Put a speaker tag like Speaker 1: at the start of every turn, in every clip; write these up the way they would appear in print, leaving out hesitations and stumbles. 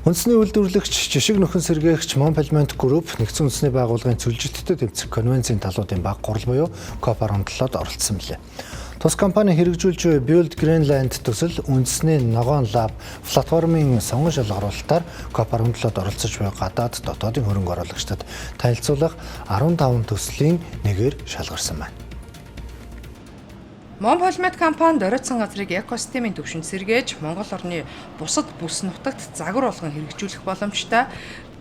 Speaker 1: Үндэсний үйлдвэрлэгч, жишг нөхөн сэргээгч Монпальмент Групп нэгдсэн үндэсний байгууллагын цөлжилттэй тэмцэх конвенцийн талуудын баг гурал буюу COP17-д оролцсон билээ. Тус компани хэрэгжүүлж буй Build Greenland төсөл үндэсний ногоон лаб платформын сонгон шалгаруулалтаар COP17-д оролцож буй гадаад дотоодын хөрөнгө оруулагчдад танилцуулах 15 төслийн нэгээр шалгарсан байна.
Speaker 2: Монпальмент компани доройтсон газрыг экосистемийн түвшинд сэргээж Монгол орны бусад бүс нутагт загвар болгон хэрэгжүүлэх боломжтой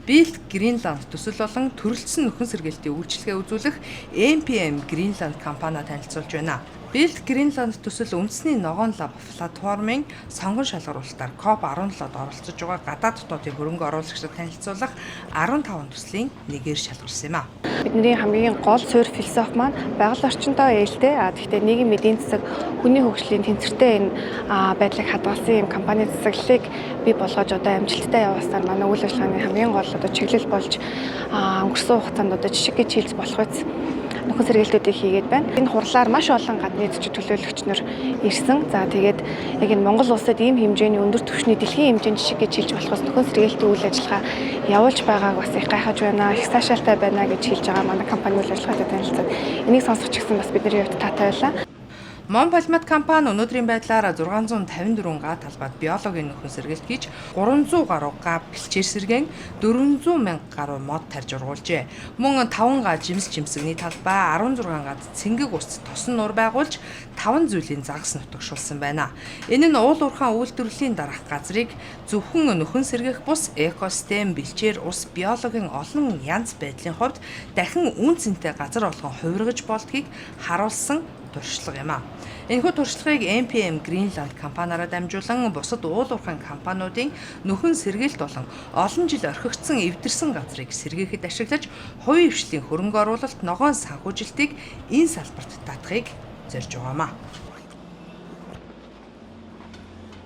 Speaker 2: Build Greenland төсөл болон төрөлцсөн нөхөн сэргээлтийн үйлчилгээ үзүүлэх MPM Greenland компани танилцуулж байна. Build Greenland төсөл үндэсний ногоон лаб платформын сонгон шалгаруулалтаар COP17-д оролцож байгаа гадаад дотоодын хөрөнгө оруулагчдад танилцуулах 15 төслийн нэгээр шалгарсан юм а.
Speaker 3: Бидний хамгийн гол суурь философи маань байгаль орчинтой ээлтэй. Гэхдээ нийгмийн эдийн засаг, хүний хөгжлийн тэнцвэртэй энэ байдлыг хадгалсан юм компани засаглалыг бий болгож одоо амжилттай явуулсаар манай үйл ажиллагааны хамгийн гол одоо чиглэл болж өнгөрсөн хугацаанд одоо жишг гэж хэлж болох үс нөхөн сэргээлтүүдийг хийгээд байна. Энэ хурлаар маш олон гадны зэвсэг төлөөлөгч нар ирсэн. За тэгээд яг энэ Монгол улсад ийм хэмжээний өндөр түвшний дэлхийн хэмжээнд жишг гэж хэлж болохоос нөхөн сэргээлтийн үйл ажиллагаа явуулж байгааг бас их гайхаж байна. Их сайшаалтай байна гэж хэлж байгаа манай компани үйл ажиллагаатай танилцаад энийг сонсох ч гэсэн бас бидний хувьд таатай байлаа.
Speaker 2: Монпальмент компани өнөөдрийн байдлаар 654 га талбайд биологийн нөхөн сэргээлт хийж 300 гаруй га бэлчээр сэргээн 400 мянга гаруй мод тарж ургуулжээ. Мөн 5 га жимс жимсэгний талбай, 16 гад цэнгэг ус тосон нур байгуулж 5 зүйлийн загас нутагшуулсан байна. Энэ нь уул уурхаан үйлдвэрлэлийн дараах газрыг зөвхөн нөхөн сэргээх бус экосистем, бэлчээр ус, биологийн олон янз байдлын хувьд дахин үн цэнтэй газар болгон хувиргаж болдгийг харуулсан туршлага юм а. Энэхүү туршлагыг MPM Greenland компаниараа дамжуулан бусад уул уурхайн компаниудын нөхөн сэргээлт болон олон жил орхигдсон эвдэрсэн газрыг сэргээхэд ашиглаж хувийн хвшлийн хөрөнгө оруулалт, ногоон санхүүжилтийг энэ салбарт татахыг зорж байгаа юм а.